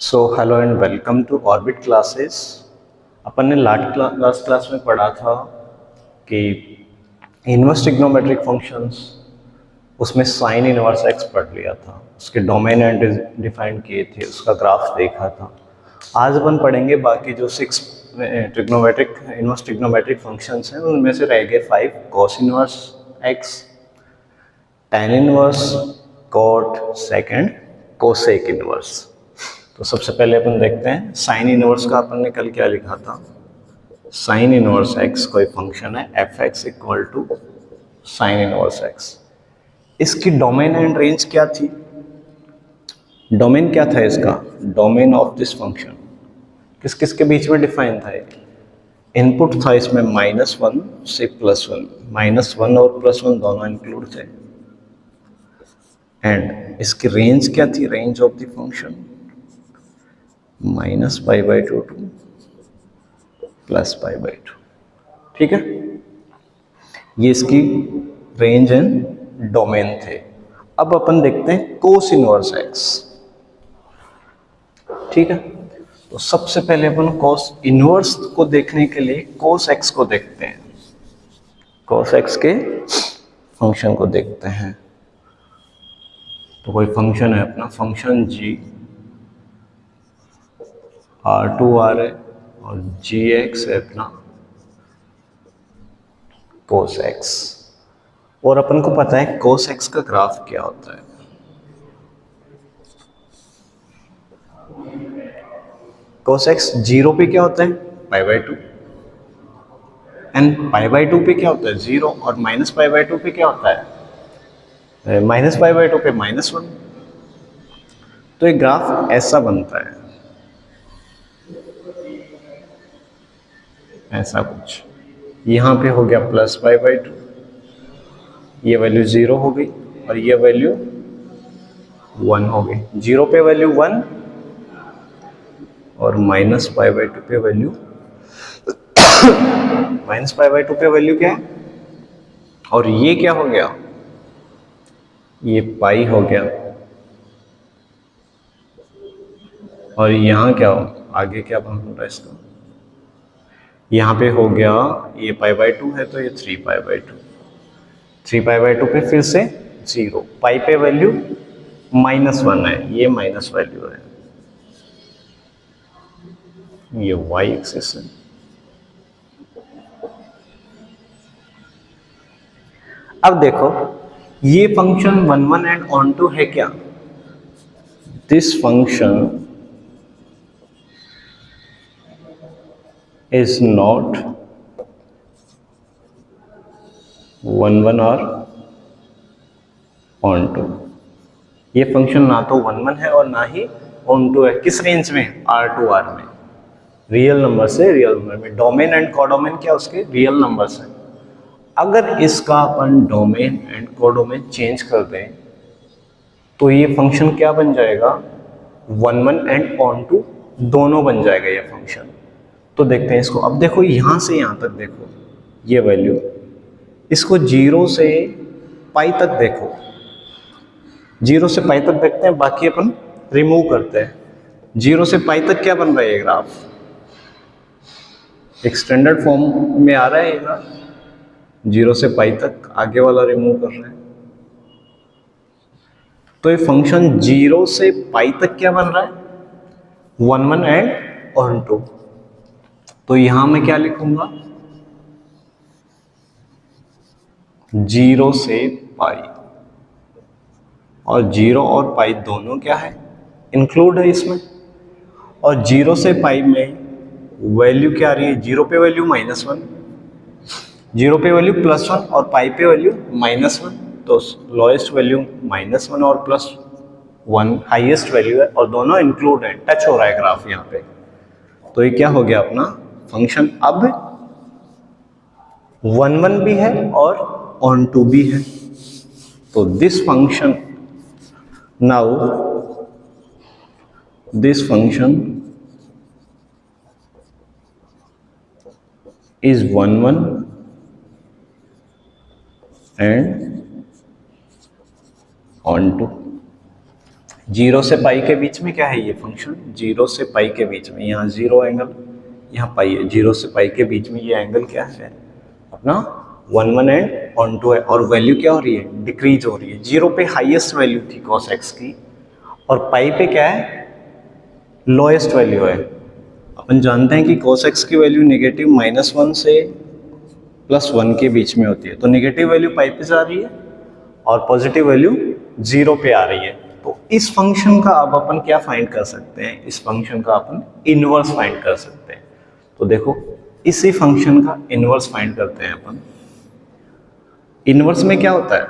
So hello and welcome to Orbit classes. अपन ने last class में पढ़ा था कि इनवर्स ट्रिग्नोमेट्रिक फंक्शंस, उसमें साइन इनवर्स एक्स पढ़ लिया था, उसके डोमेन एंड डिफाइन किए थे, उसका ग्राफ देखा था। आज अपन पढ़ेंगे बाकी जो 6 ट्रिग्नोमेट्रिक इनवर्स ट्रिग्नोमेट्रिक फंक्शंस हैं, उनमें से रह गए 5 cos inverse x, tan inverse, cot second, cosec inverse. तो सबसे पहले अपन देखते हैं साइन इनवर्स का। अपन ने कल क्या लिखा था? साइन इनवर्स एक्स कोई फंक्शन है f x equal to sine inverse x. इसकी डोमेन एंड रेंज क्या थी? डोमेन क्या था इसका? डोमेन ऑफ दिस फंक्शन किस किस के बीच में डिफाइन था? इनपुट था इसमें -1 से +1, -1 और +1 दोनों इंक्लूड थे। एंड इसकी रेंज क्या थी? Range of the function -π/2 to +π/2। ठीक है, ये इसकी रेंज एंड डोमेन थे। अब अपन देखते हैं कोस इनवर्स एक्स। ठीक है, तो सबसे पहले अपन कोस इनवर्स को देखने के लिए कोस एक्स को देखते हैं। कोस एक्स के फंक्शन को देखते हैं। तो कोई फंक्शन है अपना, फंक्शन जी R2R है और जी एक्स है अपना कोस एक्स। और अपन को पता है कोस एक्स का ग्राफ क्या होता है। कोस एक्स 0 पे क्या होता है? π/2। एंड π/2 पे क्या होता है? 0। और -π/2 पे क्या होता है? -π/2 पे -1। तो एक ग्राफ ऐसा बनता है, ऐसा कुछ। यहाँ पे हो गया +π/2, ये वैल्यू 0 हो गई और ये वैल्यू 1 हो गई। 0 पे वैल्यू 1 और -π/2 पे वैल्यू -π/2 पे वैल्यू क्या है? और ये क्या हो गया? ये पाई हो गया। और यहाँ क्या हो? आगे क्या बन रहा है इसका? यहाँ पे हो गया, ये π/2 है तो ये 3π/2। 3π/2 पे फिर से 0, पाई पे वैल्यू -1 है, ये माइनस वैल्यू है, ये y एक्सिस है। अब देखो, ये फंक्शन 1 1 एंड ऑन टू है क्या? दिस फंक्शन इज नॉट 1 1 और ऑन टू। ये फंक्शन ना तो 1 1 है और ना ही ऑन टू है। किस रेंज में? R2R में, रियल नंबर से रियल नंबर में। डोमेन एंड कोडोमेन क्या उसके? रियल नंबर्स है। अगर इसका अपन डोमेन एंड कोडोमेन चेंज कर दें तो ये फंक्शन क्या बन जाएगा? 1 1 एंड ऑन टू दोनों बन जाएगा ये फंक्शन। तो देखते हैं इसको। अब देखो, यहां से यहां तक देखो, ये वैल्यू, इसको 0 से पाई तक देखो। 0 से पाई तक देखते हैं, बाकी अपन रिमूव करते हैं। 0 से पाई तक क्या बन रहा है ये ग्राफ? एक स्टैंडर्ड फॉर्म में आ रहा है ये ग्राफ। 0 से पाई तक, आगे वाला रिमूव कर रहे हैं। तो ये फंक्शन 0 से पाई तक क्या बन रहा है? 1 1 एंड ऑन टू। तो यहां मैं क्या लिखूंगा? 0 से पाई। और 0 और पाई दोनों क्या है? इंक्लूड है इसमें। और 0 से पाई में वैल्यू क्या आ रही है? 0 पे वैल्यू -1, 0 पे वैल्यू +1 और पाई पे वैल्यू -1। तो लोएस्ट वैल्यू -1 और +1 हाईएस्ट वैल्यू है, और दोनों इंक्लूड है, टच हो रहा है ग्राफ यहाँ पे। तो ये क्या हो गया अपना फंक्शन? अब 1 1 भी है और ऑन टू भी है। तो this function, now this function is 1 1 and on to। Zero से पाई के बीच में क्या है ये फंक्शन, जीरो से पाई के बीच में, यहाँ जीरो एंगल, यहाँ पाई है, जीरो से पाई के बीच में ये एंगल क्या है अपना 1 एंड ऑन टू है, और वैल्यू क्या हो रही है, डिक्रीज हो रही है। जीरो पे हाईएस्ट वैल्यू थी cos x की, और पाई पे क्या है, लोएस्ट वैल्यू है। अपन जानते हैं कि cos x की वैल्यू नेगेटिव -1 से +1 के बीच में होती है, तो नेगेटिव वैल्यू पाई पे जा रही है और पॉजिटिव वैल्यू जीरो पे आ रही है। तो इस फंक्शन का अब अपन क्या फाइंड कर सकते हैं, इस फंक्शन का अपन इनवर्स फाइंड कर सकते हैं। तो देखो इसी फंक्शन का इनवर्स फाइंड करते हैं अपन। इनवर्स में क्या होता है,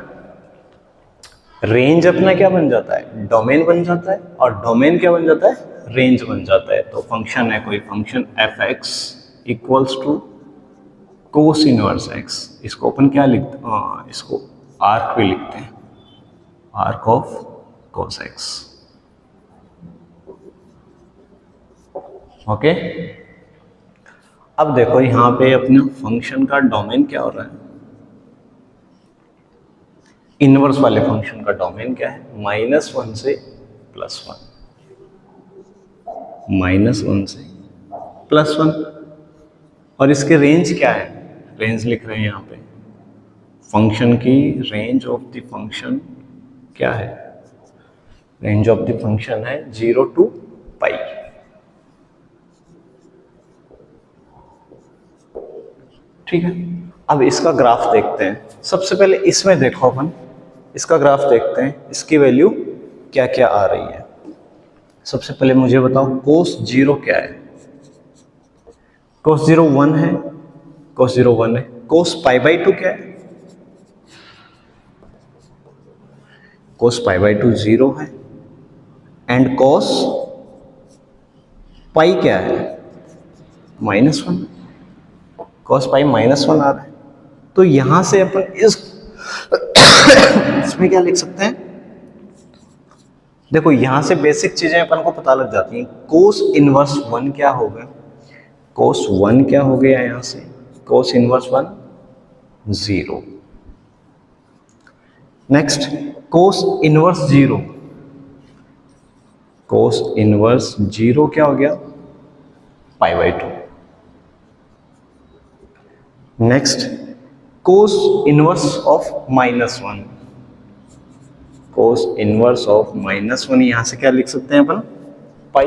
रेंज अपना क्या बन जाता है, डोमेन बन जाता है, और डोमेन क्या बन जाता है, रेंज बन जाता है। तो फंक्शन है कोई function f(x) equals to cos inverse x, इसको अपन क्या लिखते हैं, इसको आर्क भी लिखते हैं, arc of cos x। Okay, अब देखो यहां पे अपने फंक्शन का डोमेन क्या हो रहा है, इनवर्स वाले फंक्शन का डोमेन क्या है, -1 से +1, -1 से +1, और इसके रेंज क्या है, रेंज लिख रहे हैं यहाँ पे, फंक्शन की रेंज ऑफ द फंक्शन क्या है, रेंज ऑफ द फंक्शन है 0 to पाई। ठीक है, अब इसका ग्राफ देखते हैं। सबसे पहले इसमें देखो अपन, इसका ग्राफ देखते हैं, इसकी वैल्यू क्या क्या आ रही है। सबसे पहले मुझे बताओ cos 0 क्या है, cos 0 1 है, cos 0 1 है। cos π/2 क्या है, cos π/2 0 है, एंड cos पाई क्या है, -1, cos पाई -1 आ रहा है। तो यहां से अपन इसमें क्या लिख सकते हैं, देखो यहां से बेसिक चीजें अपन को पता लग जाती हैं। cos इनवर्स 1 क्या होगा, cos 1 क्या हो गया यहां से, cos inverse 1 0। Next cos inverse 0, cos inverse 0 क्या हो गया, π/2। Next cos inverse of -1, cos inverse of -1 यहां से क्या लिख सकते हैं अपन, पाई।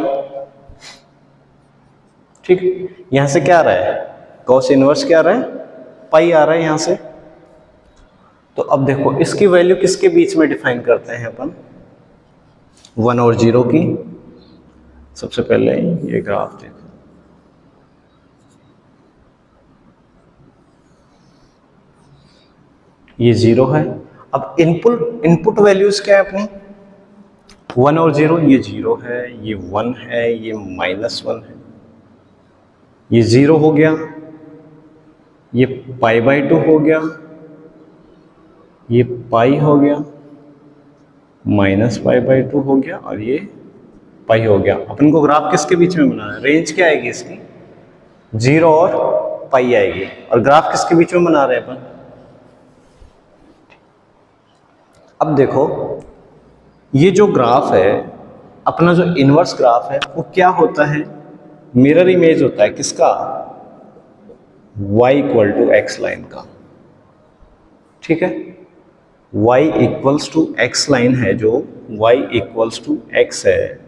ठीक, यहां से क्या आ रहा है, cos इनवर्स क्या आ रहा है, पाई आ रहा है यहां से। तो अब देखो इसकी वैल्यू किसके बीच में डिफाइन करते हैं अपन, 1 और 0 की। सबसे पहले ये ग्राफ देखो, ये 0 है। अब इनपुट वैल्यूज क्या है अपनी, 1 और 0, ये 0 है, ये 1 है, ये -1 है, ये 0 हो गया, ये π/2 हो गया, ये पाई हो गया, -π/2 हो गया, और ये पाई हो गया। अपन को ग्राफ किसके बीच में बनाना है, रेंज क्या आएगी इसकी, 0 और पाई आएगी, और ग्राफ किसके बीच में बना रहे हैं अपन। अब देखो ये जो ग्राफ है अपना, जो इनवर्स ग्राफ है वो क्या होता है, मिरर इमेज होता है किसका, y = x लाइन का। ठीक है, y = x लाइन है, जो y = x है,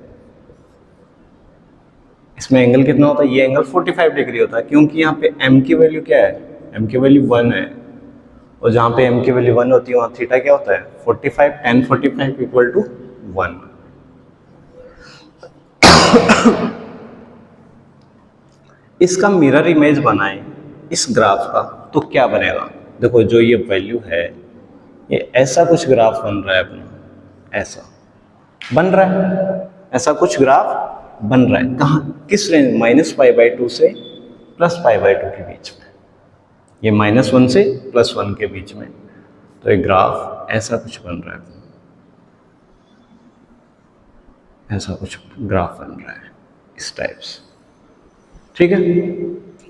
इसमें एंगल कितना होता है, ये एंगल 45 डिग्री होता है, क्योंकि यहाँ पे m की वैल्यू क्या है, m की वैल्यू 1 है, और जहाँ पे m की वैल्यू 1 होती है वहाँ थीटा क्या होता है, 45, tan 45 = 1। इसका मिरर इमेज बनाएं इस ग्राफ का, तो क्या बनेगा, देखो जो ये वैल्यू है, ये ऐसा कुछ ग्राफ बन रहा है अपना, ऐसा बन रहा है, ऐसा कुछ ग्राफ बन रहा है। कहाँ, किस रेंज, -π/2 से +π/2 के बीच में, ये -1 से +1 के बीच में। तो ये ग्राफ ऐसा कुछ बन रहा है, ऐसा कुछ ग्राफ बन रहा है इस टाइप से। ठीक है,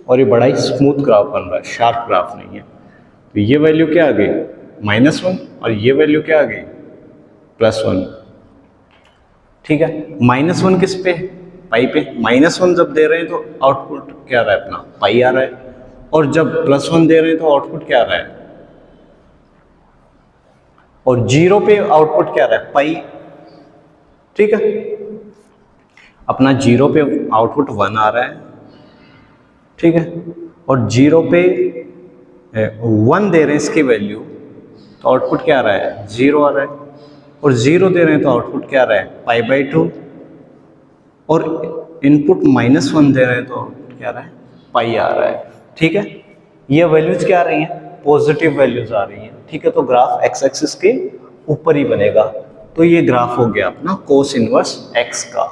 और ये बड़ा ही स्मूथ ग्राफ बन रहा है, शार्प ग्राफ नहीं है। तो ये वैल्यू क्या आ गई, -1, और ये वैल्यू क्या आ गई, +1। ठीक है। -1 किस पे? पाई पे। -1 जब दे रहे हैं तो आउटपुट क्या आ रहा है अपना? पाई आ रहा है। और जब +1 दे रहे हैं तो आउटपुट क्या आ रहा है? और 0 पे आउटपुट क्या आ रहा है? पाई। ठीक है, अपना 0 पे आउटपुट 1 आ रहा है, ठीक है, और 0 पे 1 दे रहे हैं इसकी वैल्यू, तो आउटपुट क्या आ रहा है? 0 आ रहा है। और 0 दे रहे हैं तो आउटपुट क्या आ रहा है? पाई/2। और इनपुट -1 दे रहे हैं तो आउटपुट क्या आ रहा है? पाई आ रहा है। ठीक है, ये वैल्यूज क्या आ रही हैं? पॉजिटिव वैल्यूज आ रही हैं। ठीक है, तो ग्राफ एक्स एक्सिस के ऊपर ही बनेगा। तो ये ग्राफ हो गया अपना कोस इनवर्स एक्स का।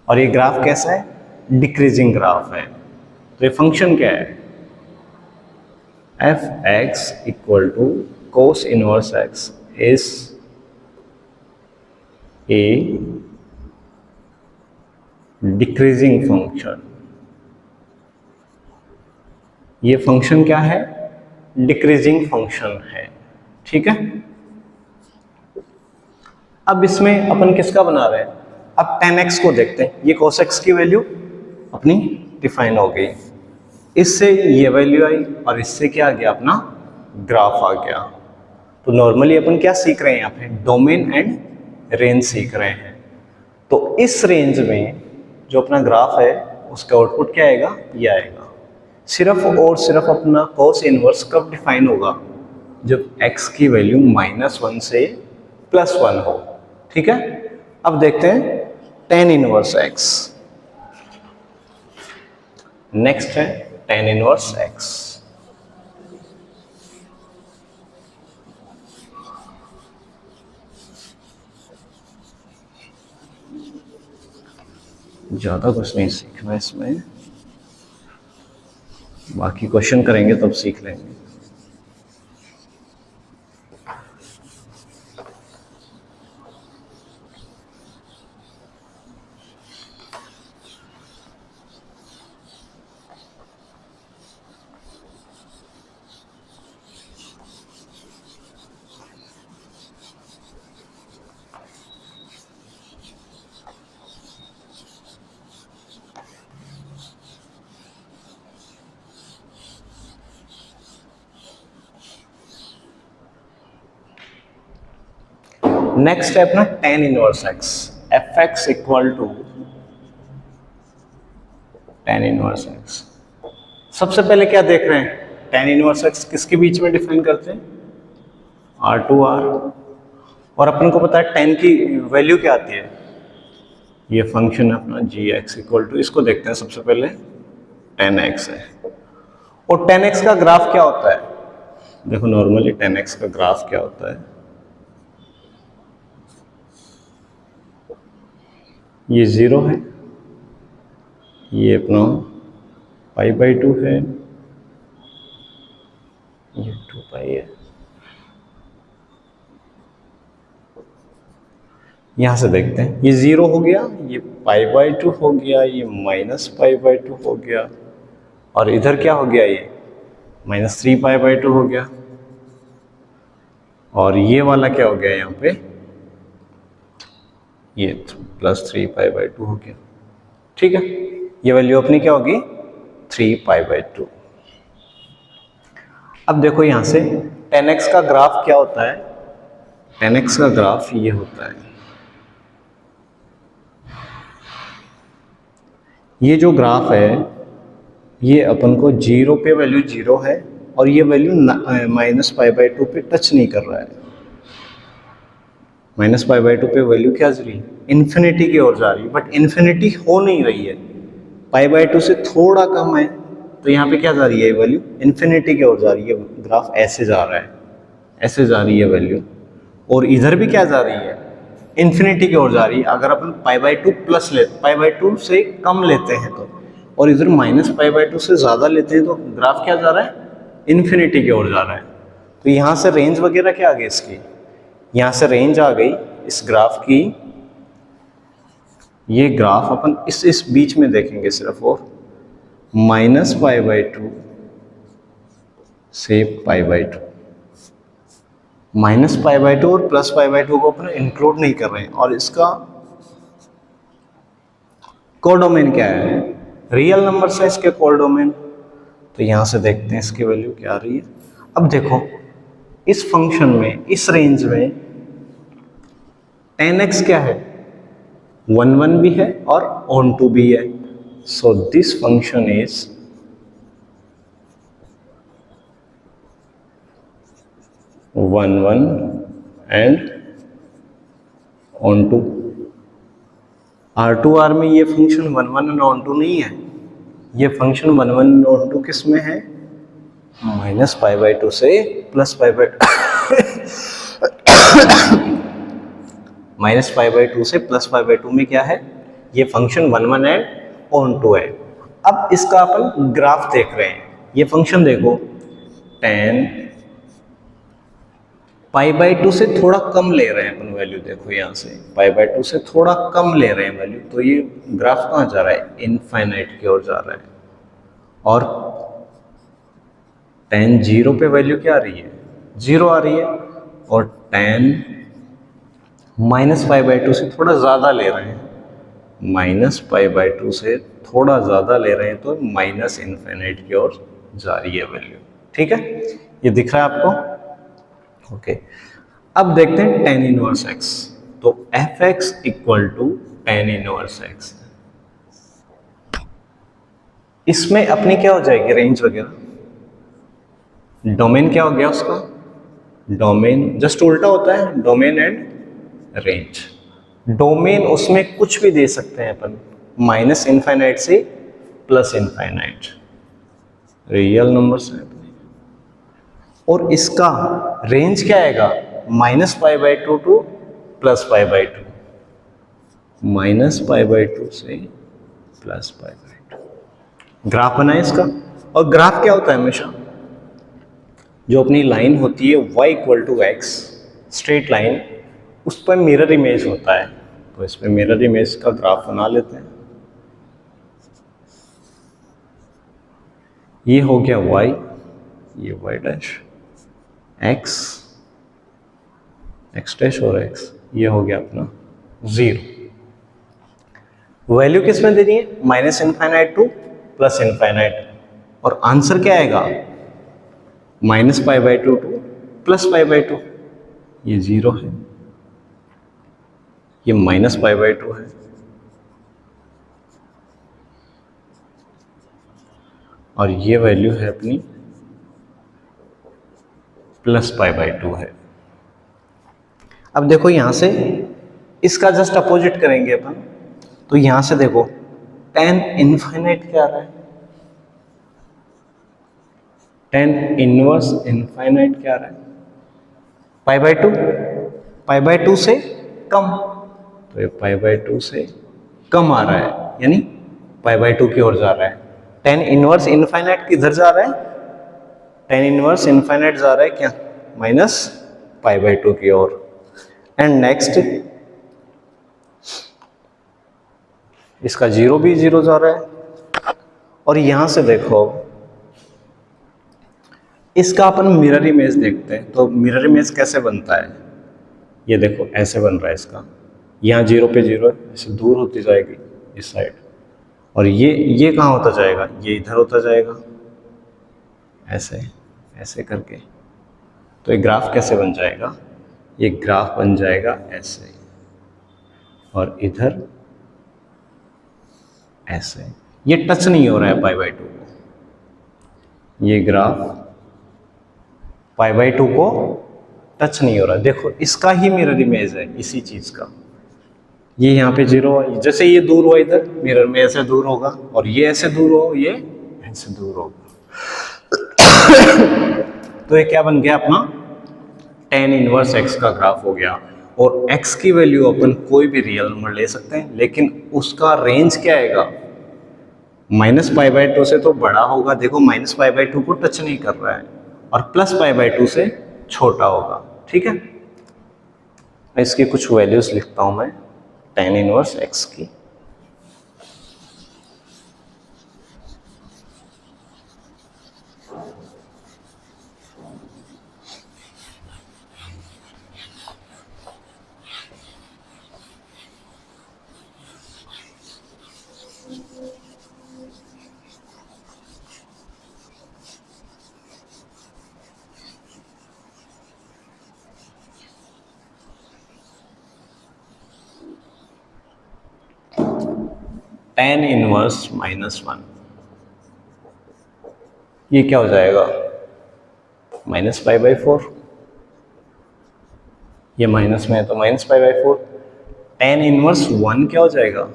और ये ग्राफ कैसा है? डिक्रीजिंग ग्राफ है। तो ये फंक्शन क्या है? F x equal to cos inverse x is a decreasing function. ये फंक्शन क्या है? डिक्रीजिंग फंक्शन है। ठीक है, अब इसमें अपन किसका बना रहे हैं? अब tan x को देखते हैं। ये cos x की वैल्यू अपनी डिफाइन हो गई, इससे ये वैल्यू आई और इससे क्या आ गया? अपना ग्राफ आ गया। तो नॉर्मली अपन क्या सीख रहे हैं यहाँ पे? डोमेन एंड रेंज सीख रहे हैं। तो इस रेंज में जो अपना ग्राफ है उसका आउटपुट क्या आएगा? ये आएगा। सिर्फ और सिर्फ अपना cos इनवर्स कब डिफाइन होगा? जब x की वैल्यू -1 से +1 हो। ठीक है, अब देखते हैं tan इनवर्स x। नेक्स्ट है tan इनवर्स x। ज्यादा कुछ नहीं सीखना इसमें, बाकी क्वेश्चन करेंगे तब सीख लेंगे। नेक्स्ट है अपना tan inverse x। F x equal to tan inverse x। सबसे पहले क्या देख रहे हैं? tan इनवर्स x किसके बीच में डिफाइन करते हैं? R/R। और अपन को पता है tan की वैल्यू क्या आती है? ये फंक्शन है अपना gx इक्वल टू, इसको देखते हैं सबसे पहले, tan x है। और tan x का ग्राफ क्या होता है? देखो नॉर्मली tan x का ग्राफ क्या होता है? ये 0 है, ये अपना पाई/2 है, ये 2 पाई है। यहां से देखते हैं, ये 0 हो गया, ये पाई/2 हो गया, ये -पाई/2 हो गया, और इधर क्या हो गया? ये -3 पाई/2 हो गया, और ये वाला क्या हो गया? यहाँ पे ये +3 पाई/2 हो गया। ठीक है, ये वैल्यू अपनी क्या होगी? 3 पाई/2। अब देखो यहां से tan x का ग्राफ क्या होता है? tan x का ग्राफ ये होता है। ये जो ग्राफ है ये अपन को 0 पे वैल्यू 0 है, और ये वैल्यू -पाई/2 पे टच नहीं कर रहा है। -पाई/2 पे वैल्यू क्या जा रही है? इन्फिनिटी की ओर जा रही है, बट इन्फिनिटी हो नहीं रही है, पाई/2 से थोड़ा कम है। तो यहाँ पे क्या जा रही है? वैल्यू इन्फिनिटी की ओर जा रही है। ग्राफ ऐसे जा रहा है, ऐसे जा रही है वैल्यू, और इधर भी क्या जा रही है? इन्फिनिटी की ओर जा रही है। अगर अपन पाई/2 प्लस लेते, पाई/2 से कम लेते हैं तो, और इधर -पाई/2 से ज़्यादा लेते हैं तो ग्राफ क्या जा रहा है? इन्फिनिटी की ओर जा रहा है। तो यहाँ से रेंज वगैरह क्या आ गई इसकी? यहाँ से रेंज आ गई इस ग्राफ की। ये ग्राफ अपन इस बीच में देखेंगे सिर्फ, और -पाई/2 से पाई/2, -पाई/2 और +पाई/2 को अपन इंक्लूड नहीं कर रहे हैं, और इसका कोडोमेन क्या है? रियल नंबर है इसके कोडोमेन। तो यहां से देखते हैं इसकी वैल्यू क्या आ रही है। अब देखो इस फंक्शन में, इस रेंज में 10x क्या है? 1 1 भी है और ऑन टू भी है। So this function is 1 1 and onto. R2R में ये फंक्शन 1 1 एंड ऑन टू नहीं है, ये फंक्शन 1 1 एंड ऑन टू किस में है? -π/2 से +π/2 -π/2 से +π/2 में क्या है? ये फंक्शन 1 1 एंड ऑन टू है। अब इसका अपन ग्राफ देख रहे हैं। ये फंक्शन देखो 10 π/2 से थोड़ा कम ले रहे हैं अपन वैल्यू। देखो यहाँ से π/2 से थोड़ा कम ले रहे हैं वैल्यू, तो ये ग्राफ कहाँ जा रहा है? इनफाइनाइट की ओर जा रहा है। और 10 0 पे वैल्यू क्या आ रही है? 0 आ रही है। और 10 -π/2 से थोड़ा ज़्यादा ले रहे हैं, -π/2 से थोड़ा ज़्यादा ले रहे हैं, तो माइनस इनफाइनाइट की ओर जा रही है वैल्यू। ठीक है, ये दिख रहा है आपको? ओके अब देखते हैं tan इनवर्स x। तो fx equal to tan inverse x। इसमें अपनी क्या हो जाएगी? रेंज वगैरह। डोमेन क्या हो गया उसका? डोमेन जस्ट उल्टा होता है, डोमेन एंड रेंज। डोमेन उसमें कुछ भी दे सकते हैं अपन, माइनस इनफाइनाइट से प्लस इनफाइनाइट, रियल नंबर्स है अपने। और इसका रेंज क्या आएगा? -π/2 टू +π/2, -π/2 से +π/2। ग्राफ बनाए इसका। और ग्राफ क्या होता है? हमेशा जो अपनी लाइन होती है y = x, स्ट्रेट लाइन, उस पर मिरर इमेज होता है। तो इस पर मिरर इमेज का ग्राफ बना लेते हैं। ये हो गया y, ये y', x डैश और x, ये हो गया अपना 0। वैल्यू किस में देनी है? -Infinite to +infinite. और आंसर क्या आएगा? -π/2 टू +π/2। ये 0 है, ये -π/2 है, और ये वैल्यू है अपनी +π/2 है। अब देखो यहां से इसका जस्ट अपोजिट करेंगे अपन। तो यहां से देखो tan इनफाइनाइट क्या आ रहा है? tan इनवर्स इनफाइनाइट क्या आ रहा है? π/2, π/2 से कम। तो ये π/2 से कम आ रहा है, यानी π/2 की ओर जा रहा है। tan इनवर्स इनफाइनाइट किधर जा रहा है? tan इनवर्स इनफाइनाइट जा रहा है क्या? -π/2 की ओर। एंड नेक्स्ट इसका 0 भी 0 जा रहा है। और यहां से देखो इसका अपन मिरर इमेज देखते हैं। तो मिरर इमेज कैसे बनता है? ये देखो ऐसे बन रहा है इसका। यहाँ 0 पे 0 है, ऐसे दूर होती जाएगी इस साइड। और ये कहाँ होता जाएगा? ये इधर होता जाएगा, ऐसे ऐसे करके। तो ये ग्राफ कैसे बन जाएगा? ये ग्राफ बन जाएगा ऐसे, और इधर ऐसे। ये टच नहीं हो रहा है π/2 को। ये ग्राफ π/2 को टच नहीं हो रहा। देखो इसका ही मिरर इमेज है इसी चीज का। ये यहाँ पे 0 है, जैसे ये दूर हुआ इधर मिरर में ऐसे दूर होगा, और ये ऐसे दूर हो, ये ऐसे दूर होगा। तो ये क्या बन गया अपना? tan इनवर्स x का ग्राफ हो गया। और x की वैल्यू अपन कोई भी रियल नंबर ले सकते हैं, लेकिन उसका रेंज क्या आएगा? -π/2 से तो बड़ा होगा। देखो -π/2 को टच नहीं कर रहा है, और +π/2 से छोटा होगा। ठीक है, इसकी कुछ वैल्यूज लिखता हूं मैं tan इनवर्स x की। tan इनवर्स -1, ये क्या हो जाएगा -π/4, ये माइनस में है तो -π/4। tan इनवर्स 1 क्या हो जाएगा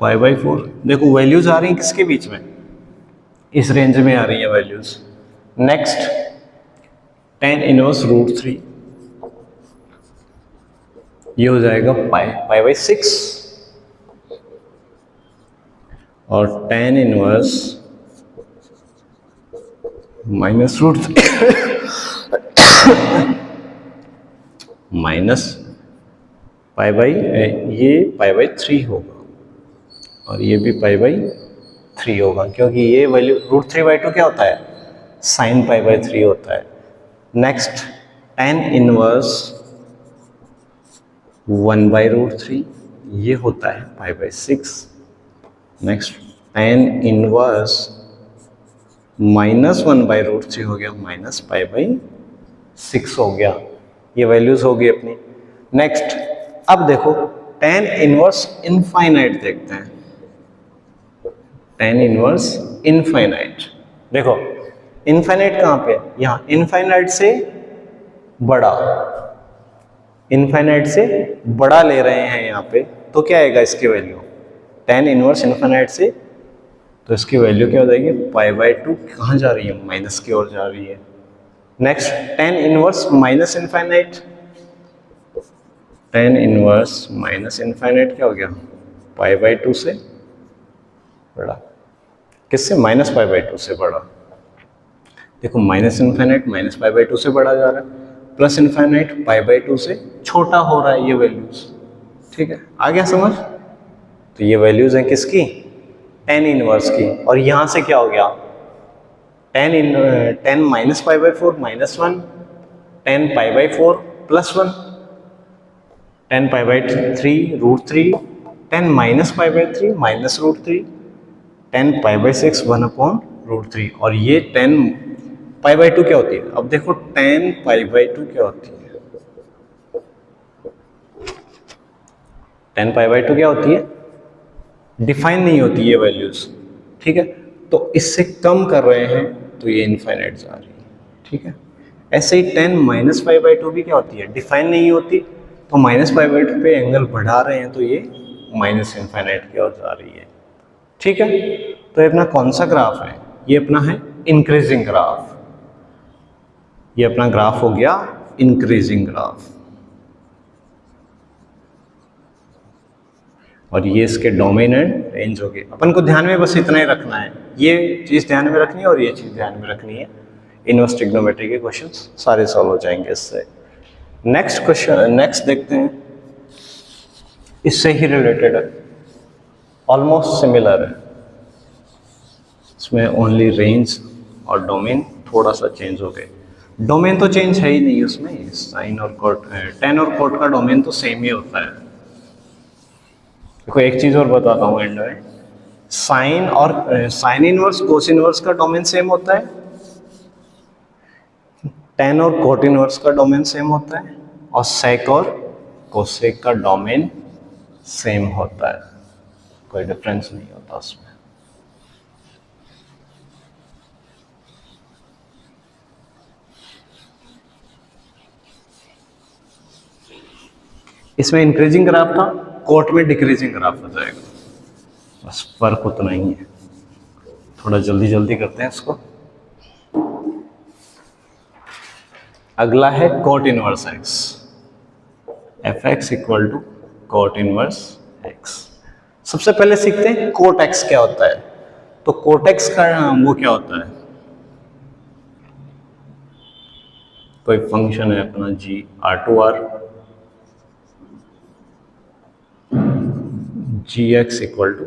π/4। देखो वैल्यूज आ रही हैं किसके बीच में, इस रेंज में आ रही है वैल्यूज। नेक्स्ट tan इनवर्स √3, ये हो जाएगा π/6, और tan इनवर्स -√3 माइनस ये π/3 होगा, और ये भी π/3 होगा, क्योंकि ये वैल्यू √3/2 क्या होता है, sin π/3 होता है। नेक्स्ट tan इनवर्स 1/√3, ये होता है π/6। नेक्स्ट tan इनवर्स -1/√3 हो गया, -π/6 हो गया। ये वैल्यूज होगी अपनी। नेक्स्ट अब देखो tan इनवर्स इनफाइनाइट देखते हैं। tan इनवर्स इनफाइनाइट, देखो इनफाइनाइट कहाँ पे, यहाँ इनफाइनाइट से बड़ा, इनफाइनाइट से बड़ा ले रहे हैं यहाँ पे, तो क्या आएगा इसकी वैल्यू, tan इनवर्स इनफाइनाइट से, तो इसकी वैल्यू क्या हो जाएगी π/2, कहाँ जा रही है, माइनस की ओर जा रही है। Next tan inverse minus infinite, tan inverse minus infinite क्या हो गया, π/2 से बड़ा, किससे, -π/2 से बड़ा। देखो माइनस इनफाइनाइट -π/2 से बड़ा जा रहा है, प्लस इनफाइनाइट π/2 से छोटा हो रहा है, ये वैल्यूज, ठीक है, आ गया समझ। तो ये वैल्यूज हैं किसकी, tan इनवर्स की। और यहाँ से क्या हो गया, tan -π/4 -1, tan π/4 +1, tan π/3 √3, tan -π/3 -√3, tan π/6 1/√3, और ये tan π/2 क्या होती है, अब देखो tan π/2 क्या होती है, tan π/2 क्या होती है, डिफाइन नहीं होती ये वैल्यूज, ठीक है, तो इससे कम कर रहे हैं तो ये इनफाइनाइट जा रही है, ठीक है। ऐसे ही tan -π/2 भी क्या होती है, डिफाइन नहीं होती, तो -π/2 पे एंगल बढ़ा रहे हैं तो ये माइनस इनफाइनाइट की ओर जा रही है, ठीक है। तो ये अपना कौन सा ग्राफ है, ये अपना है इंक्रीजिंग ग्राफ, ये अपना ग्राफ हो गया इंक्रीजिंग ग्राफ, और ये इसके डोमेन एंड रेंज हो गए। अपन को ध्यान में बस इतना ही रखना है, ये चीज़ ध्यान में रखनी है और ये चीज़ ध्यान में रखनी है। इनवर्स ट्रिग्नोमेट्री के क्वेश्चंस सारे सॉल्व हो जाएंगे इससे। नेक्स्ट क्वेश्चन, नेक्स्ट देखते हैं, इससे ही रिलेटेड है, ऑलमोस्ट सिमिलर है, इसमें ओनली रेंज और डोमेन थोड़ा सा चेंज हो गए। डोमेन तो चेंज है ही नहीं उसमें, साइन और कोट, tan और कोट का डोमेन तो सेम ही होता है। देखो एक चीज और बताता हूँ एंड में, साइन और साइन इनवर्स कोस इनवर्स का डोमेन सेम होता है, tan और कोट इनवर्स का डोमेन सेम होता है, और सेक और कोसेक का डोमेन सेम होता है, कोई डिफरेंस नहीं होता उसमें। इसमें इंक्रीजिंग ग्राफ था, कोट में डिक्रीजिंग ग्राफ हो जाएगा, बस फर्क उतना ही है। थोड़ा जल्दी जल्दी करते हैं इसको। अगला है cot inverse x, f x equal to cot inverse x. सबसे पहले सीखते हैं कोट एक्स क्या होता है। तो कोट एक्स का वो क्या होता है, कोई फंक्शन है अपना G R2R, G x equal to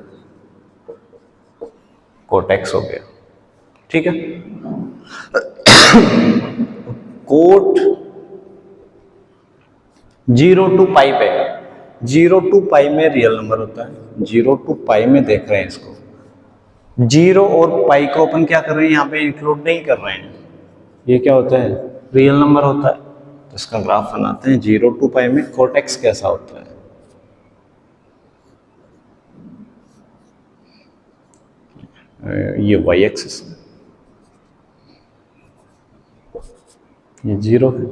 cot x हो गया, ठीक है। कोट 0 to पाई पे, 0 to पाई में रियल नंबर होता है, 0 to पाई में देख रहे हैं इसको, 0 और पाई को अपन क्या कर रहे हैं यहाँ पे इंक्लूड नहीं कर रहे हैं, ये क्या होता है रियल नंबर होता है। तो इसका ग्राफ बनाते हैं, 0 to पाई में कोट एक्स कैसा होता है। ये वाई एक्सिस है, ये 0 है।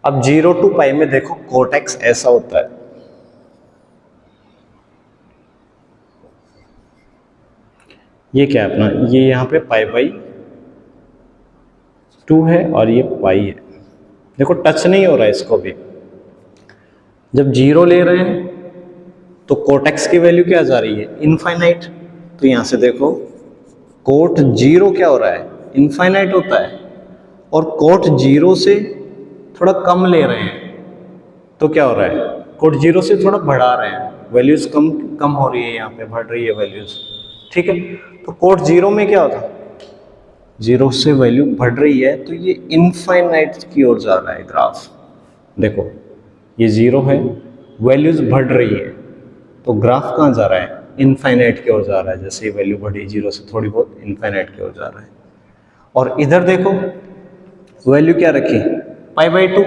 अब 0 टू पाई में देखो कोट एक्स ऐसा होता है, ये क्या है अपना, ये यहाँ पे पाई बाई 2 है और ये पाई है। देखो टच नहीं हो रहा है इसको भी। जब 0 ले रहे हैं तो कोट एक्स की वैल्यू क्या जा रही है, इनफाइनाइट। तो यहाँ से देखो कोट 0 क्या हो रहा है, इनफाइनाइट होता है, और कोट 0 से थोड़ा कम ले रहे हैं तो क्या हो रहा है, कोट 0 से थोड़ा बढ़ा रहे हैं, वैल्यूज कम कम हो रही है, यहाँ पे बढ़ रही है वैल्यूज, ठीक है। तो कोट 0 में क्या होता है, 0 से वैल्यू बढ़ रही है तो ये इनफाइनाइट की ओर जा रहा है ग्राफ। देखो ये 0 है, वैल्यूज बढ़ रही है, तो ग्राफ कहाँ जा रहा है, इनफाइनाइट की ओर जा रहा है। जैसे ये वैल्यू बढ़ी 0 से थोड़ी बहुत, इनफाइनाइट की ओर जा रहा है। और इधर देखो वैल्यू क्या रखी, पाई बाई 2,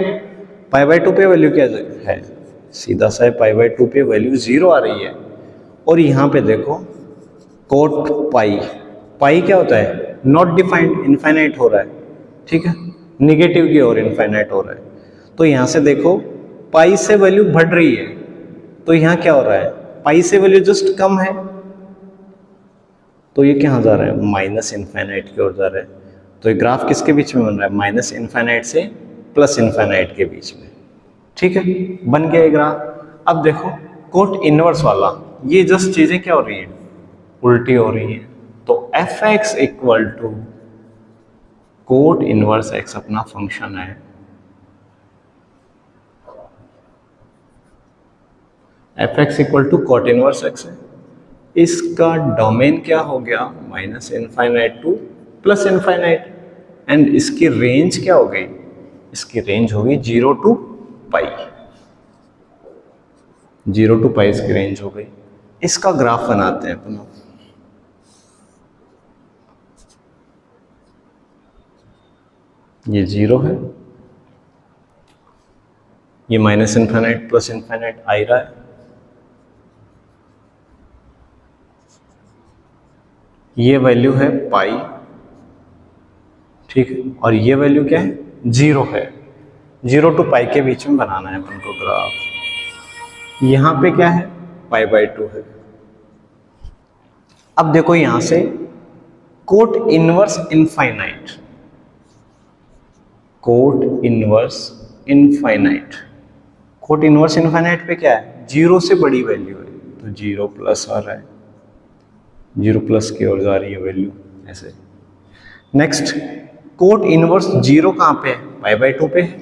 पाई बाई 2 पे वैल्यू क्या है, सीधा सा है, पाई बाई 2 पे वैल्यू 0 आ रही है। और यहाँ पे देखो कोट पाई, पाई क्या होता है, नॉट डिफाइंड, इनफाइनाइट हो रहा है, ठीक है, निगेटिव की ओर इनफाइनाइट हो रहा है। तो यहाँ से देखो पाई से वैल्यू बढ़ रही है, तो यहाँ क्या हो रहा है, पाई से वैल्यू जस्ट कम है, तो ये कहाँ जा रहा है, माइनस इनफाइनाइट की ओर जा रहा है। तो ये ग्राफ किसके बीच में बन रहा है, माइनस इनफाइनाइट से प्लस इनफाइनाइट के बीच में, ठीक है, बन गया ये ग्राफ। अब देखो कोट इनवर्स वाला, ये जस्ट चीजें क्या हो रही हैं, उल्टी हो रही हैं। तो f x equal to cot inverse x अपना फंक्शन है, f x equal to cot inverse x है। इसका डोमेन क्या हो गया, minus infinite to plus infinite, and इसकी रेंज क्या हो गई, इसकी रेंज होगी 0 टू पाई, 0 टू पाई इसकी रेंज हो गई। इसका ग्राफ बनाते हैं अपना। ये 0 है, ये माइनस इनफाइनाइट प्लस इनफाइनाइट आ रहा है, ये वैल्यू है पाई, ठीक है, और ये वैल्यू क्या है, 0 है। 0 टू पाई के बीच में बनाना है अपन को ग्राफ। यहां पे क्या है, पाई बाई 2 है। अब देखो यहां से cot inverse infinite, cot inverse infinite, cot inverse infinite पे क्या है, 0 से बड़ी वैल्यू है, तो 0 प्लस आ रहा है, 0 प्लस की ओर जा रही है वैल्यू ऐसे। नेक्स्ट कोट इनवर्स 0 कहां पे है, पाई बाई 2 पे है,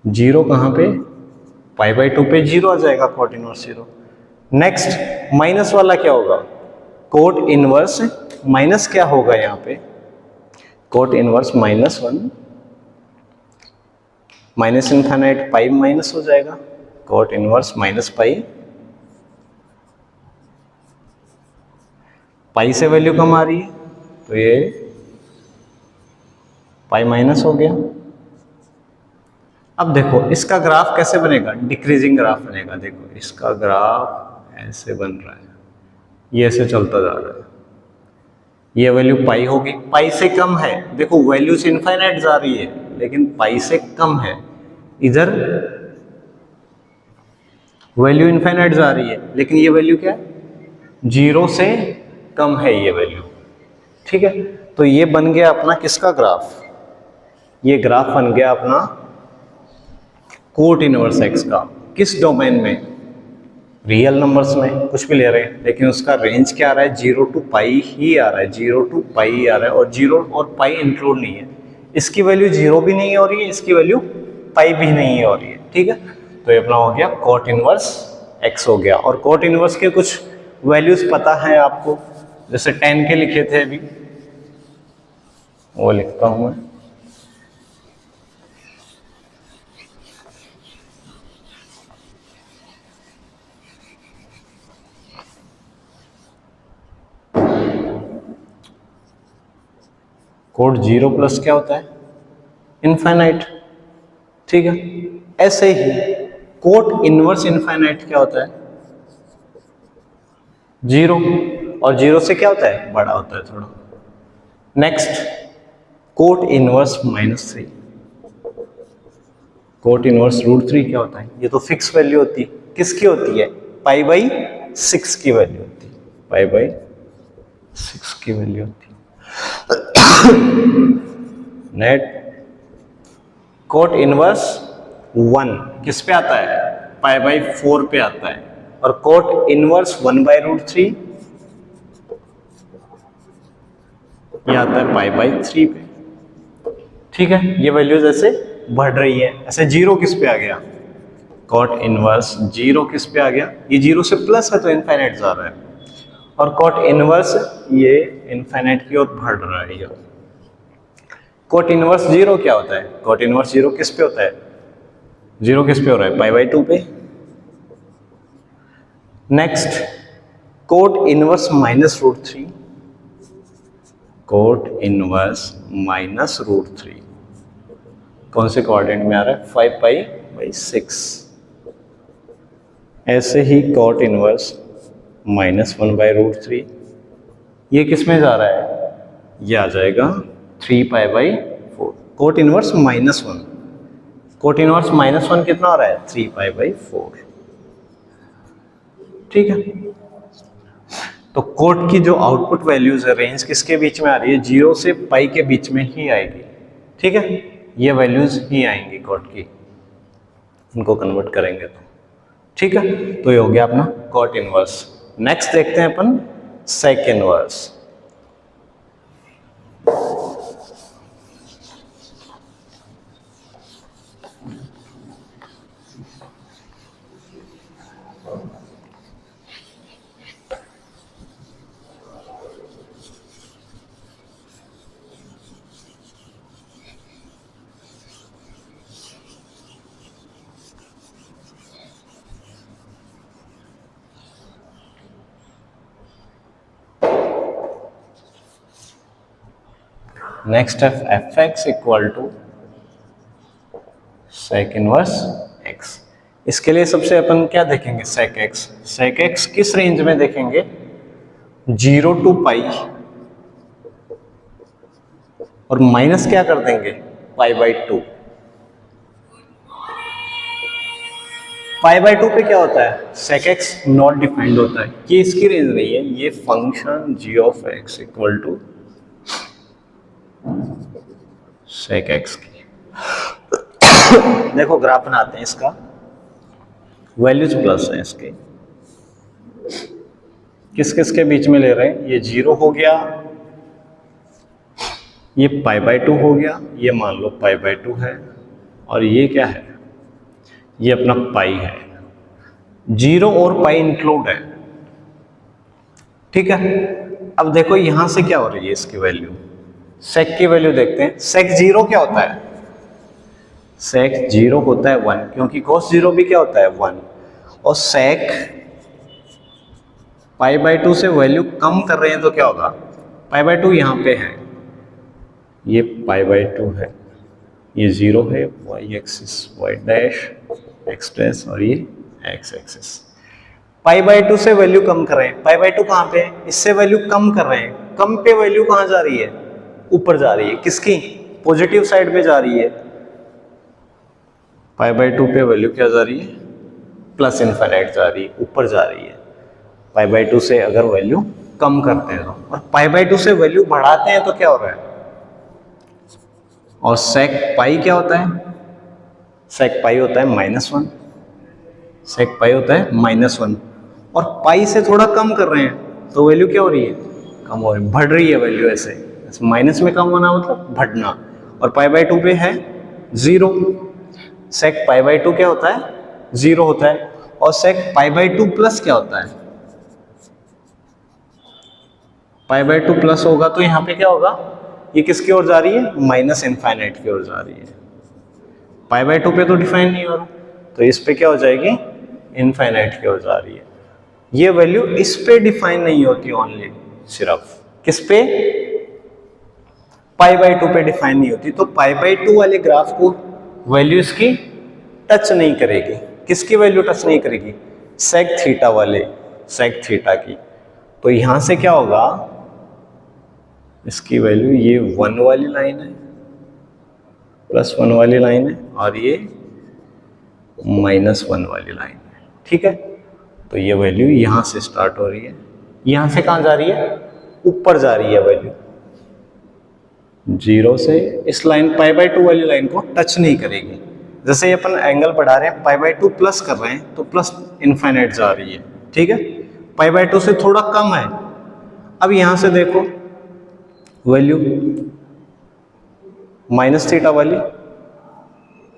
0 कहां पे, पाई बाई 2 पे 0 आ जाएगा कोट इनवर्स 0। नेक्स्ट माइनस वाला क्या होगा, कोट इनवर्स माइनस क्या होगा यहाँ पे, cot inverse -1, minus infinite pi minus हो जाएगा, कोट इनवर्स माइनस पाई, पाई से वैल्यू कम आ रही है तो ये पाई माइनस हो गया। अब देखो इसका ग्राफ कैसे बनेगा, डिक्रीजिंग ग्राफ बनेगा। देखो इसका ग्राफ ऐसे बन रहा है, ये ऐसे चलता जा रहा है, ये वैल्यू पाई होगी, पाई से कम है, देखो वैल्यू से इनफाइनाइट जा रही है लेकिन पाई से कम है, इधर वैल्यू इनफाइनाइट जा रही है लेकिन ये वैल्यू क्या है, 0 से कम है ये वैल्यू, ठीक है। तो ये बन गया अपना किसका ग्राफ, ये ग्राफ बन गया अपना कोट इनवर्स एक्स का। किस डोमेन में, रियल नंबर्स में, कुछ भी ले रहे हैं लेकिन उसका रेंज क्या आ रहा है, 0 टू पाई ही आ रहा है, 0 टू पाई ही आ रहा है, और 0 और पाई इंक्लूड नहीं है, इसकी वैल्यू 0 भी नहीं हो रही है, इसकी वैल्यू पाई भी नहीं हो रही है, ठीक है। तो ये अपना हो गया कोट इनवर्स एक्स हो गया। और कोट इनवर्स के कुछ वैल्यूज पता है आपको, जैसे 10 के लिखे थे अभी, वो लिखता हूं मैं, कोट 0 प्लस क्या होता है, इनफाइनाइट, ठीक है। ऐसे ही कोट इनवर्स इनफाइनाइट क्या होता है, 0, और 0 से क्या होता है, बड़ा होता है थोड़ा। Next cot inverse -3। Cot inverse √3 क्या होता है, ये तो फिक्स वैल्यू होती है। किसकी होती है, π/6 की वैल्यू होती है, π/6 की वैल्यू होती है। नेट कोट इनवर्स 1 किस पे आता है, π/4 पे आता है, और कोट इनवर्स 1/√3 ये आता है π/3 पे। ठीक है, ये वैल्यूज ऐसे बढ़ रही है। ऐसे 0 किस पे आ गया, कॉट इनवर्स 0 किस पे आ गया, ये 0 से प्लस है तो इनफाइनाइट जा रहा है, और कॉट इनवर्स ये इनफाइनाइट की ओर बढ़ रहा है। ये कॉट इनवर्स 0 क्या होता है, कॉट इनवर्स 0 किस पे होता है, 0 किस पे हो रहा है, π/2 पे। Next cot inverse -√3, cot inverse -√3 कौन से कोऑर्डिनेट में आ रहा है, 5π/6। ऐसे ही कॉट इनवर्स -1/√3 ये किस में जा रहा है, ये आ जाएगा 3π/4। कोट इनवर्स -1, कोट इनवर्स -1 कितना आ रहा है, 3π/4। ठीक है, तो कोट की जो आउटपुट वैल्यूज है रेंज किसके बीच में आ रही है, 0 से पाई के बीच में ही आएगी। ठीक है, ये वैल्यूज ही आएंगी कोट की, इनको कन्वर्ट करेंगे तो। ठीक है, तो ये हो गया अपना कोट इनवर्स। नेक्स्ट देखते हैं अपन सेक इनवर्स। नेक्स्ट है fx equal to sec inverse x। इसके लिए सबसे अपन क्या देखेंगे, सेक x। सेक x किस रेंज में देखेंगे, 0 to पाई, और माइनस क्या कर देंगे, π/2। π/2 पे क्या होता है, सेक x नॉट डिफाइंड होता है, ये इसकी रेंज नहीं है, ये function g of x equal to sec x की। देखो ग्राफ बनाते हैं इसका, वैल्यूज प्लस है इसके, किस किस के बीच में ले रहे हैं, ये 0 हो गया, ये π/2 हो गया, ये मान लो π/2 है, और ये क्या है, ये अपना पाई है। 0 और पाई इंक्लूड है। ठीक है, अब देखो यहां से क्या हो रही है इसकी वैल्यू, सेक की वैल्यू देखते हैं। सेक 0 क्या होता है, सेक 0 होता है 1, क्योंकि cos 0 भी क्या होता है 1, और सेक π/2 से वैल्यू कम कर रहे हैं तो क्या होगा, π/2 यहाँ पे है, ये π/2 है, ये 0 है, y axis y dash x dash, और ये x एक्सिस। π/2 से वैल्यू कम कर रहे हैं, π/2 कहाँ पे है, इससे वैल्यू कम कर रहे हैं, कम पे वैल्यू कहाँ जा रही है, ऊपर जा रही है, किसकी, पॉजिटिव साइड पे जा रही है। π/2 पे वैल्यू क्या जा रही है, प्लस इनफाइनाइट जा रही है, ऊपर जा रही है। π/2 से अगर वैल्यू कम करते हैं तो, और π/2 से वैल्यू बढ़ाते हैं तो क्या हो रहा है, और सेक पाई क्या होता है, सेक पाई होता है -1, सेक पाई होता है -1, और पाई से थोड़ा कम कर रहे हैं तो वैल्यू क्या हो रही है, कम हो रही है, बढ़ रही है वैल्यू। ऐसे माइनस में कम होना मतलब बढ़ना, और π/2 पे है 0, सेक π/2 क्या होता है 0 होता है, और सेक π/2 प्लस क्या होता है, π/2 प्लस होगा तो यहाँ पे क्या होगा, ये किसकी ओर जा रही है, माइनस इनफाइनाइट की ओर जा रही है। π/2 पे तो डिफाइन नहीं हो रहा, तो इस पे क्या हो जाएगी, इनफाइनाइट की ओर जा रही है। ये वैल्यू इस पे डिफाइन नहीं होती, ओनली सिर्फ किस पे, π/2 पे डिफाइन नहीं होती, तो π/2 वाले ग्राफ को वैल्यू इसकी टच नहीं करेगी। किसकी वैल्यू टच नहीं करेगी, सेक थीटा वाले, सेक थीटा की। तो यहां से क्या होगा, इसकी वैल्यू ये 1 वाली लाइन है, +1 वाली लाइन है, और ये -1 वाली लाइन है, ठीक है। तो ये वैल्यू यहां से स्टार्ट हो रही है, यहां से कहां जा रही है, ऊपर जा रही है वैल्यू, 0 से इस लाइन π/2 वाली लाइन को टच नहीं करेगी। जैसे ये अपन एंगल बढ़ा रहे हैं, π/2 प्लस कर रहे हैं, तो प्लस इनफाइनाइट जा रही है, ठीक है। π/2 से थोड़ा कम है। अब यहां से देखो वैल्यू -θ वाली,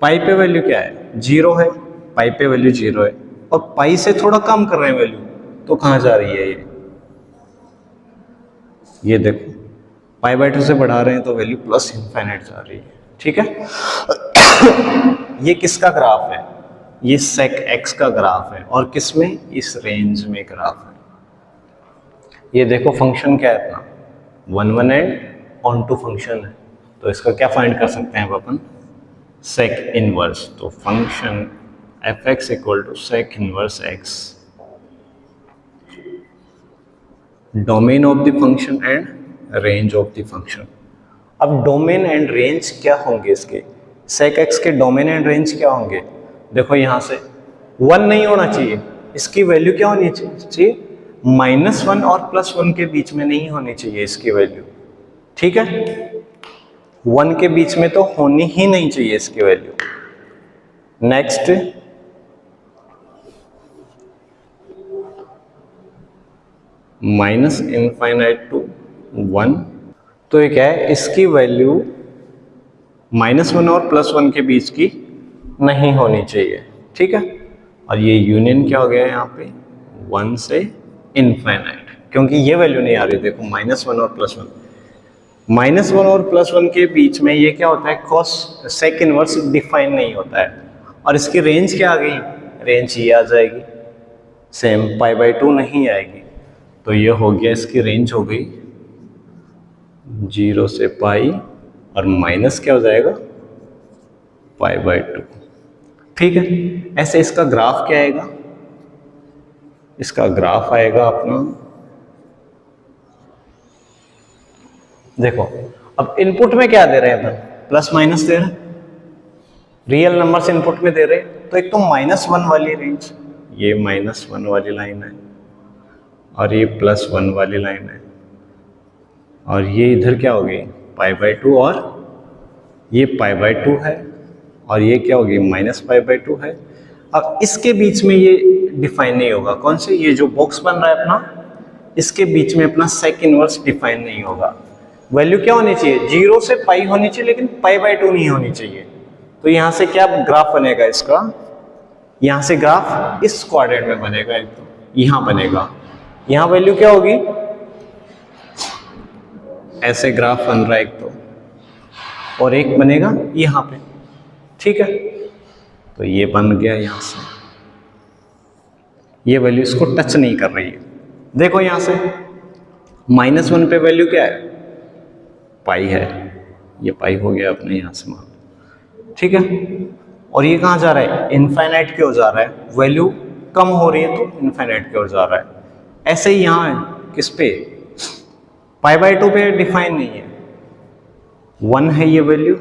पाई पे वैल्यू क्या है, 0 है, पाई पे वैल्यू 0 है, और पाई से थोड़ा कम कर रहे हैं वैल्यू, तो कहां जा रही है ये देखो π/2 से बढ़ा रहे हैं तो वैल्यू प्लस इनफाइनाइट जा रही है, ठीक है। ये किसका ग्राफ है, ये sec x का ग्राफ है, और किसमें, इस रेंज में ग्राफ है। ये देखो फंक्शन क्या है अपना, 1 1 एंड ऑन टू फंक्शन है, तो इसका क्या फाइंड कर सकते हैं अपन, sec इनवर्स। तो function f(x) = sec inverse x, domain of the function and range of the function. अब डोमेन एंड रेंज क्या होंगे इसके, sec x के डोमेन एंड रेंज क्या होंगे, देखो यहां से 1 नहीं होना चाहिए, इसकी वैल्यू क्या होनी चाहिए, -1 और +1 के बीच में नहीं होनी चाहिए इसकी वैल्यू, ठीक है। 1 के बीच में तो होनी ही नहीं चाहिए इसकी वैल्यू। नेक्स्ट -∞ to 1, तो ये क्या है, इसकी वैल्यू -1 और +1 के बीच की नहीं होनी चाहिए, ठीक है। और ये यूनियन क्या हो गया यहाँ पे, 1 से इनफाइनाइट, क्योंकि ये वैल्यू नहीं आ रही, देखो -1 और +1, -1 और +1 के बीच में ये क्या होता है, cos sec इनवर्स डिफाइन नहीं होता है। और इसकी रेंज क्या आ गई, रेंज ये आ जाएगी, सेम π/2 नहीं आएगी। तो ये हो गया, इसकी रेंज हो गई 0 से पाई, और माइनस क्या हो जाएगा, π/2, ठीक है। ऐसे इसका ग्राफ क्या आएगा, इसका ग्राफ आएगा अपना, देखो अब इनपुट में क्या दे रहे हैं अपन, प्लस माइनस दे रहे हैं, रियल नंबर्स इनपुट में दे रहे हैं। तो एक तो -1 वाली रेंज, ये -1 वाली लाइन है, और ये +1 वाली लाइन है, और ये इधर क्या हो गई, π/2, और ये π/2 है, और ये क्या होगी, -π/2 है। अब इसके बीच में ये डिफाइन नहीं होगा, कौन से, ये जो बॉक्स बन रहा है अपना, इसके बीच में अपना sec इनवर्स डिफाइन नहीं होगा। वैल्यू क्या होनी चाहिए, 0 से पाई होनी चाहिए, लेकिन π/2 नहीं होनी चाहिए। तो यहां से क्या ग्राफ बनेगा इसका, यहां से ग्राफ इस क्वाड्रेंट में बनेगा, एक तो यहां बनेगा, यहां वैल्यू क्या होगी, ऐसे ग्राफ बन रहा है एक तो, और एक बनेगा यहां पे, ठीक है। तो ये बन गया, यहां से ये वैल्यू इसको टच नहीं कर रही है। देखो यहां से -1 पे वैल्यू क्या है, पाई है, ये पाई हो गया अपने यहां से मान, ठीक है। और ये कहां जा रहा है, इनफाइनाइट की ओर जा रहा है, वैल्यू कम हो रही है तो इनफाइनाइट की ओर जा रहा है। ऐसे ही यहां है, किस पे, π/2 पे डिफाइन नहीं है, 1 है ये वैल्यू,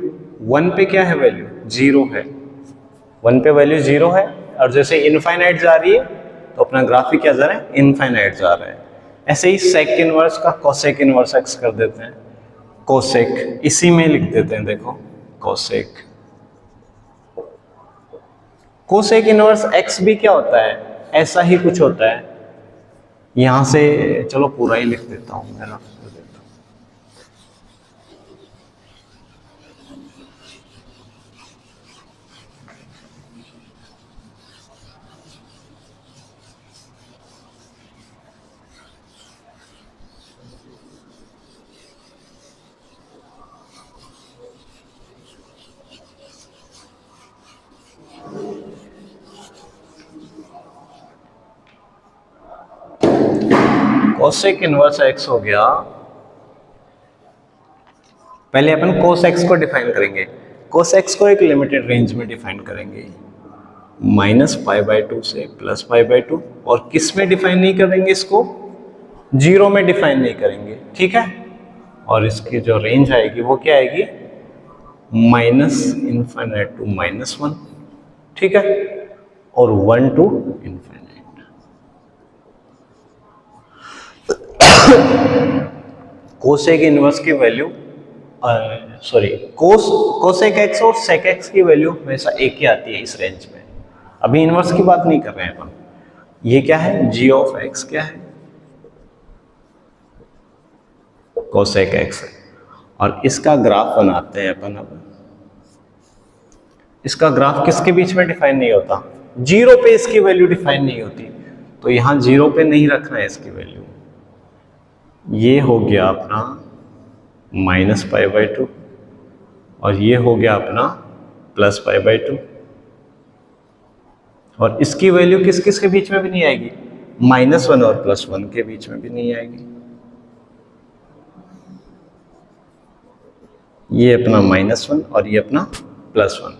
1 पे क्या है वैल्यू, 0 है, 1 पे वैल्यू 0 है, और जैसे इनफाइनाइट जा रही है तो अपना ग्राफिक क्या जा रहा है, इनफाइनाइट जा रहा है। ऐसे ही sec इनवर्स का cosec इनवर्स x कर देते हैं, cosec इसी में लिख देते हैं, देखो cosec इनवर्स x भी क्या होता है, ऐसा ही कुछ होता है। यहां से चलो पूरा ही लिख देता हूं मैं ना, cosec इनवर्स x हो गया। पहले अपन cos x को डिफाइन करेंगे, cos x को एक लिमिटेड रेंज में डिफाइन करेंगे, -π/2 से +π/2, और किस में डिफाइन नहीं करेंगे इसको, जीरो में डिफाइन नहीं करेंगे, ठीक है। और इसकी जो रेंज आएगी वो क्या आएगी, minus infinite to minus one, ठीक है, और 1 टू इनफाइनाइट। कोसेक इनवर्स की वैल्यू सॉरी कोसेक एक्स और सेक एक्स की वैल्यू हमेशा एक ही आती है इस रेंज में। अभी इनवर्स की बात नहीं कर रहे हैं अपन। ये क्या है, जी ऑफ एक्स क्या है, कोसेक एक्स है। और इसका ग्राफ बनाते हैं अपन। अब इसका ग्राफ किसके बीच में डिफाइन नहीं होता, जीरो पे इसकी वैल्यू डिफाइन नहीं होती, तो यहां जीरो पे नहीं रखना है इसकी वैल्यू। ये हो गया अपना माइनस पाई बाई टू और ये हो गया अपना प्लस पाई बाई टू। और इसकी वैल्यू किस किस के बीच में भी नहीं आएगी, माइनस वन और प्लस वन के बीच में भी नहीं आएगी। ये अपना माइनस वन और ये अपना प्लस वन।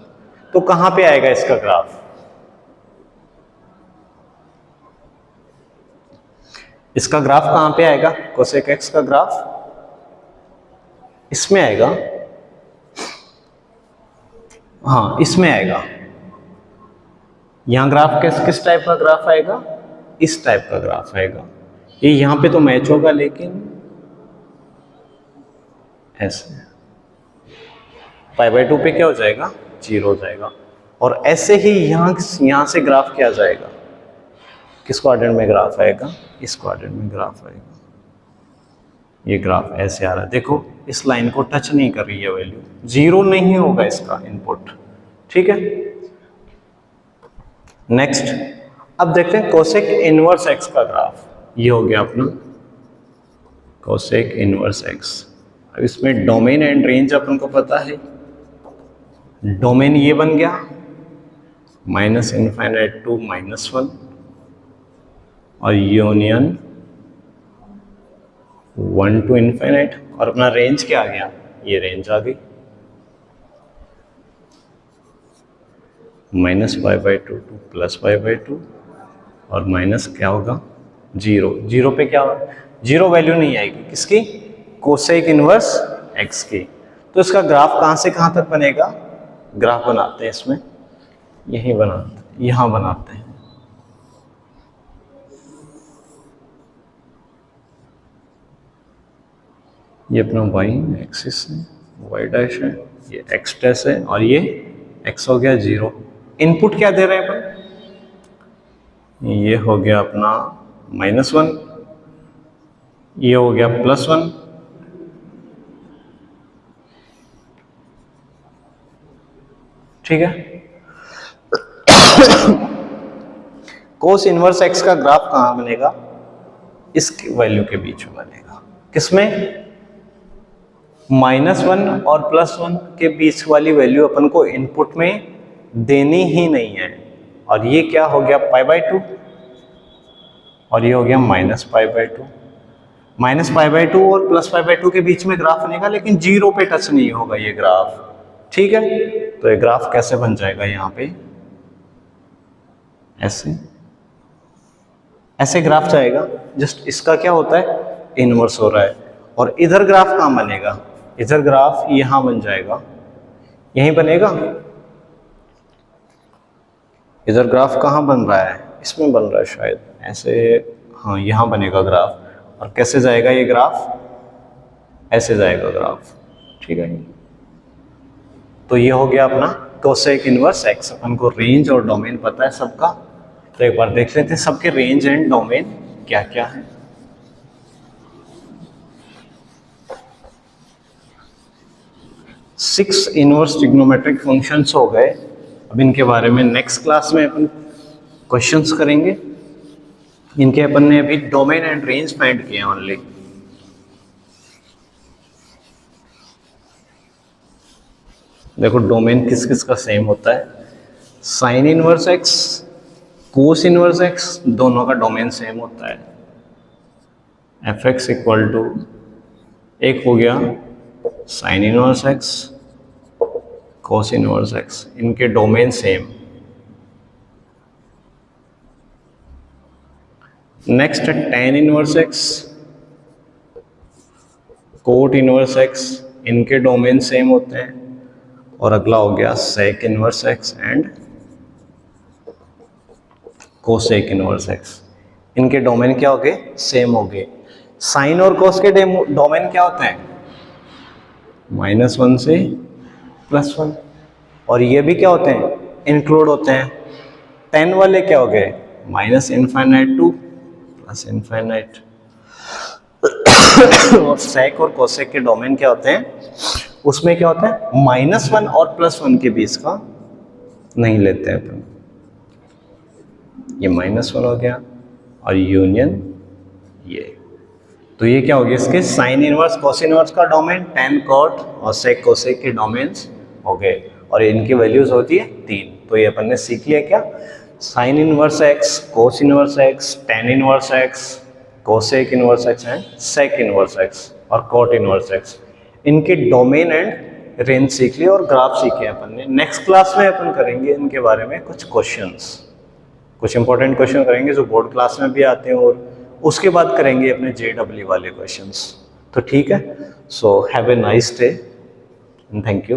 तो कहां पे आएगा इसका ग्राफ, इसका ग्राफ कहां पे आएगा, कोसेक एक्स का ग्राफ इसमें आएगा, हाँ इसमें आएगा। यहां ग्राफ किस टाइप का ग्राफ आएगा, इस टाइप का ग्राफ आएगा। ये यहां पे तो मैच होगा लेकिन ऐसे पाई बाई टू पे क्या हो जाएगा, जीरो हो जाएगा। और ऐसे ही यहां से ग्राफ क्या जाएगा, किस क्वाड्रेंट में ग्राफ आएगा, इस क्वाड्रेंट में ग्राफ आएगा। ये ग्राफ ऐसे आ रहा है, देखो इस लाइन को टच नहीं कर रही है वैल्यू, जीरो नहीं होगा इसका इनपुट, ठीक है। नेक्स्ट अब देखते हैं कोसेक इनवर्स एक्स का ग्राफ। ये हो गया अपना कोसेक इनवर्स एक्स। अब इसमें डोमेन एंड रेंज अपन को पता है, डोमेन ये बन गया minus infinite to minus one और यूनियन 1 टू इनफाइनाइट। और अपना रेंज क्या आ गया, ये रेंज आ गई minus pi by two two plus pi by two और माइनस क्या होगा, जीरो। जीरो पे क्या होगा, जीरो वैल्यू नहीं आएगी किसकी, कोसेक इनवर्स एक्स की। तो इसका ग्राफ कहां से कहां तक बनेगा, ग्राफ बनाते हैं इसमें, यही बनाते हैं, यहां बनाते हैं। ये अपना वाई एक्सिस है, वाई डैश है, ये एक्स डैश है और ये एक्स हो गया जीरो। इनपुट क्या दे रहे हैं अपन, ये हो गया अपना माइनस वन, ये हो गया प्लस वन, ठीक है। कोस इनवर्स एक्स का ग्राफ कहां बनेगा, इस वैल्यू के बीच में बनेगा, किसमें, माइनस वन और प्लस वन के बीच वाली वैल्यू अपन को इनपुट में देनी ही नहीं है। और ये क्या हो गया पाई बाई टू और ये हो गया minus pi by two. Minus pi by two और प्लस पाई बाई टू के बीच में ग्राफ बनेगा लेकिन जीरो पे टच नहीं होगा ये ग्राफ, ठीक है। तो ये ग्राफ कैसे बन जाएगा, यहाँ पे ऐसे ऐसे ग्राफ जाएगा। जस्ट इसका क्या होता है, इनवर्स हो रहा है। और इधर ग्राफ कहाँ बनेगा, इधर ग्राफ यहां बन जाएगा, यहीं बनेगा। इधर ग्राफ कहाँ बन रहा है, इसमें बन रहा है शायद ऐसे, हाँ यहां बनेगा ग्राफ। और कैसे जाएगा ये ग्राफ, ऐसे जाएगा ग्राफ, ठीक है। तो ये हो गया अपना कोसेक इनवर्स एक्स। अपन को रेंज और डोमेन पता है सबका, तो एक बार देख लेते हैं सबके रेंज एंड डोमेन क्या क्या है। सिक्स इनवर्स ट्रिग्नोमेट्रिक फंक्शंस हो गए। अब इनके बारे में नेक्स्ट क्लास में अपन क्वेश्चंस करेंगे। इनके अपन ने अभी डोमेन एंड रेंज फाइंड किए ओनली। देखो डोमेन किस किस का सेम होता है, sign inverse x, cos inverse x, दोनों का डोमेन सेम होता है। एफ एक्स इक्वल टू, एक हो गया sine inverse x, cos inverse x, इनके domain same. Next tan inverse x, cot inverse x, इनके डोमेन सेम होते हैं। और अगला हो गया sec inverse x and cosec inverse x, इनके डोमेन क्या हो गए, सेम हो गए। साइन और कोस के डोमेन क्या होते हैं, -1 से +1, और ये भी क्या होते हैं, इंक्लूड होते हैं। टेन वाले क्या हो गए, -∞ टू +∞। और सेक और कोसेक के डोमेन क्या होते हैं, उसमें क्या होता है, -1 और +1 के बीच का नहीं लेते हैं अपन। ये -1 हो गया और यूनियन ये, तो ये क्या हो गया, इसके साइन इनवर्स कोस इनवर्स का डोमेन, टेन कॉट और सेक कोसेक के डोमेन्स हो गए, और इनकी वैल्यूज होती है 3। तो ये अपन ने सीख लिया क्या, sine inverse x, cos inverse x, tan inverse x, cosec inverse x and sec inverse x और कॉट इनवर्स एक्स, इनके डोमेन एंड रेंज सीख लिया और ग्राफ सीखे अपन ने। नेक्स्ट क्लास में अपन करेंगे इनके बारे में कुछ क्वेश्चंस, कुछ इंपॉर्टेंट क्वेश्चन करेंगे जो बोर्ड क्लास में भी आते हैं, और उसके बाद करेंगे अपने JEE वाले क्वेश्चंस। तो ठीक है, so have a nice day and thank you.